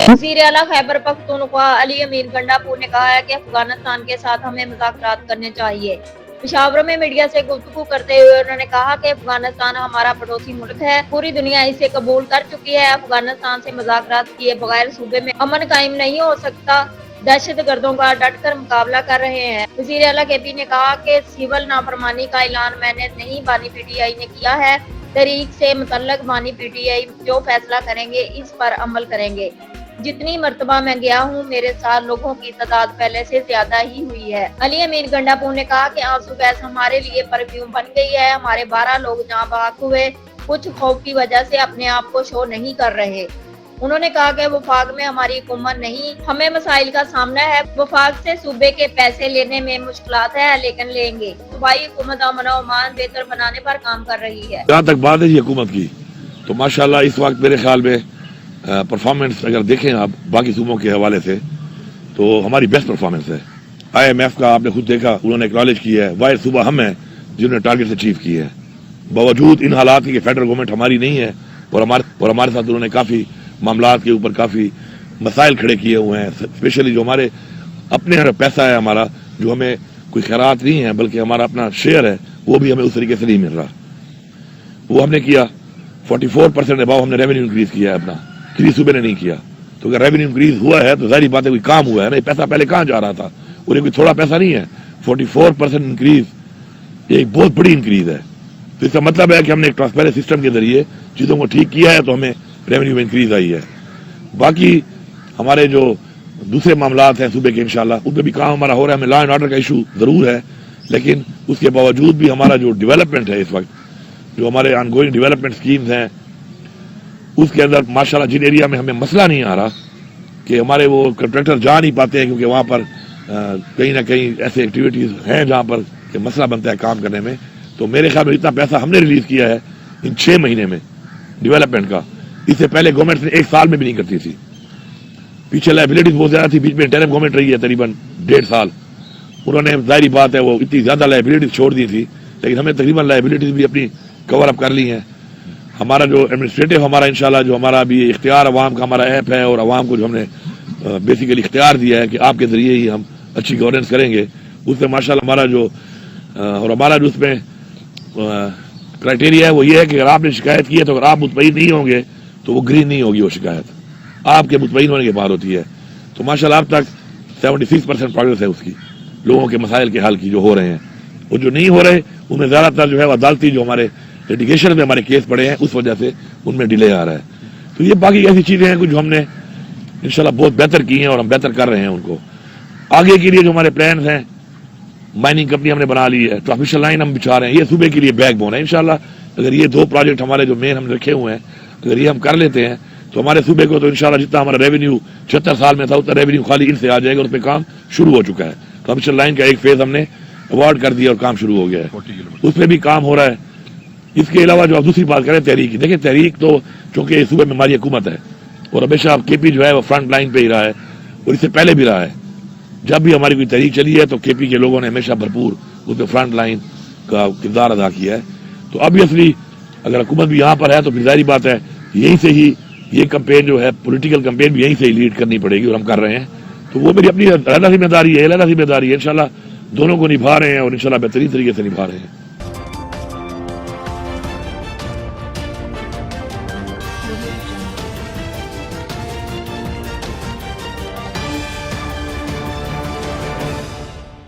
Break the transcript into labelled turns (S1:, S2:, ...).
S1: वज़ीर आला खैबर पख्तूनख्वा अली अमीर गंडापुर ने कहा है कि अफगानिस्तान के साथ हमें मुज़ाकरात करने चाहिए। पेशावर में मीडिया से गुफ्तगू करते हुए उन्होंने कहा कि अफगानिस्तान हमारा पड़ोसी मुल्क है, पूरी दुनिया इसे कबूल कर चुकी है। अफगानिस्तान से मुज़ाकरात किए बगैर सूबे में अमन कायम नहीं हो सकता। दहशत गर्दों का डट कर मुकाबला कर रहे हैं। वज़ीर आला केपी ने कहा कि सिविल नाफरमानी का ऐलान मैंने नहीं, बानी पीटीआई ने किया है। तहरीक से मुतल्लक बानी पीटीआई जो फैसला करेंगे इस पर अमल करेंगे। जितनी मर्तबा मैं गया हूँ मेरे साथ लोगों की तादाद पहले से ज्यादा ही हुई है। अली अमीर गंडापुर ने कहा कि आंसू गैस हमारे लिए परफ्यूम बन गई है। हमारे 12 लोग जहाँ बहक हुए, कुछ खौफ की वजह से अपने आप को शो नहीं कर रहे। उन्होंने कहा कि वफाक में हमारी हुकूमत नहीं, हमें मसाइल का सामना है। वफाक से सूबे के पैसे लेने में मुश्किलात है, लेकिन लेंगे। सूबाई हुकूमत अमन और अमान बेहतर बनाने पर काम कर रही है।
S2: जहाँ तक बात है ये हुकूमत की, तो माशाल्लाह इस वक्त मेरे ख्याल में परफॉर्मेंस अगर देखें आप बाकी सूबों के हवाले से तो हमारी बेस्ट परफॉर्मेंस है। IMF का आपने खुद देखा, उन्होंने एक्नॉलेज किया है। वाहिद सूबा हम हैं जिन्होंने टारगेट अचीव किए हैं, बावजूद इन हालात के फेडरल गवर्नमेंट हमारी नहीं है और हमारे साथ उन्होंने काफ़ी मामलात के ऊपर काफ़ी मसाइल खड़े किए हुए हैं। स्पेशली जो हमारे अपने पैसा है हमारा, जो हमें कोई खैरात नहीं है बल्कि हमारा अपना शेयर है, वो भी हमें उस तरीके से नहीं मिल रहा। वो हमने किया 44% अबाव हमने रेवेन्यू इंक्रीज किया है अपना, किसी सूबे ने नहीं किया। तो अगर रेवेन्यू इंक्रीज हुआ है तो जाहिर बात है कोई काम हुआ है ना। पैसा पहले कहाँ जा रहा था, और ये कोई थोड़ा पैसा नहीं है। 44% इंक्रीज एक बहुत बड़ी इंक्रीज है। तो इसका मतलब है कि हमने एक ट्रांसपेरेंट सिस्टम के जरिए चीज़ों को ठीक किया है, तो हमें रेवेन्यू में इंक्रीज आई है। बाकी हमारे जो दूसरे मामलात हैं सूबे के, इंशाल्लाह उसमें भी काम हमारा हो रहा है। हमें लॉ एंड ऑर्डर का इशू ज़रूर है, लेकिन उसके बावजूद भी हमारा जो डेवलपमेंट है इस वक्त, जो हमारे ऑनगोइंग डेवलपमेंट स्कीम्स हैं, उसके अंदर माशाल्लाह जिन एरिया में हमें मसला नहीं आ रहा कि हमारे वो कंट्रैक्टर जा नहीं पाते हैं, क्योंकि वहाँ पर कहीं ना कहीं ऐसे एक्टिविटीज़ हैं जहाँ पर कि मसला बनता है काम करने में। तो मेरे ख्याल में इतना पैसा हमने रिलीज़ किया है इन 6 महीने में डेवलपमेंट का, इससे पहले गवर्नमेंट ने 1 साल में भी नहीं करती थी। पीछे लाइबिलिटीज बहुत ज़्यादा थी, बीच में इंटरिम गवर्नमेंट रही है तकरीबन 1.5 साल। उन्होंने जाहिर बात है वो इतनी ज़्यादा लाइबिलिटीज छोड़ दी थी, लेकिन हमें तकरीबन लाइबिलिटीज भी अपनी कवर अप कर ली हैं। हमारा जो एडमिनिस्ट्रेटिव हमारा इंशाल्लाह जो हमारा भी इख्तियार अवाम का हमारा ऐप है, और अवाम को जो हमने बेसिकली इख्तियार दिया है कि आपके ज़रिए ही हम अच्छी गवर्नेंस करेंगे, उससे माशाल्लाह हमारा जो और हमारा जो उसमें क्राइटेरिया है वो ये है कि अगर आपने शिकायत की है तो अगर आप मुतमईन नहीं होंगे तो वो ग्रीन नहीं होगी, वो शिकायत आपके मुतमईन होने के बाद होती है। तो माशाल्लाह अब तक 76% प्रोग्रेस है उसकी, लोगों के मसाइल के हल की जो हो रहे हैं। और जो नहीं हो रहे उनमें ज़्यादातर जो है वो अदालती जो हमारे लिटिगेशन में हमारे केस पड़े हैं, उस वजह से उनमें डिले आ रहा है। तो ये बाकी ऐसी चीज़ें हैं कुछ जो हमने इंशाल्लाह बहुत बेहतर की हैं और हम बेहतर कर रहे हैं उनको। आगे के लिए जो हमारे प्लान्स हैं, माइनिंग कंपनी हमने बना ली है, ट्रांसमिशन लाइन हम बिछा रहे हैं, ये सूबे के लिए बैकबोन है। इंशाल्लाह अगर ये 2 प्रोजेक्ट हमारे जो मेन हमने रखे हुए हैं, अगर ये हम कर लेते हैं तो हमारे सूबे को तो इंशाल्लाह जितना हमारा रेवेन्यू 76 साल में था उतना रेवेन्यू खाली इनसे आ जाएगा, और उस पर काम शुरू हो चुका है। ट्रांसमिशन लाइन का एक फेज हमने अवार्ड कर दिया और काम शुरू हो गया है, उस पर भी काम हो रहा है। इसके अलावा जो आप दूसरी बात करें तहरीक, देखिए तहरीक तो चूंकि सूबे में हमारी हुकूमत है और हमेशा KP जो है वो फ्रंट लाइन पे ही रहा है, और इससे पहले भी रहा है। जब भी हमारी कोई तहरीक चली है तो KP के लोगों ने हमेशा भरपूर उसमें फ्रंट लाइन का किरदार अदा किया है। तो ऑब्वियसली अगर हुकूमत भी यहाँ पर है तो फिर जाहिर बात है यहीं से ही ये कैंपेन जो है, पॉलिटिकल कैंपेन भी यहीं से ही लीड करनी पड़ेगी, और हम कर रहे हैं। तो वो मेरी अपनी अलग जिम्मेदारी है, इंशाल्लाह दोनों को निभा रहे हैं और इंशाल्लाह बेहतरीन तरीके से निभा रहे हैं।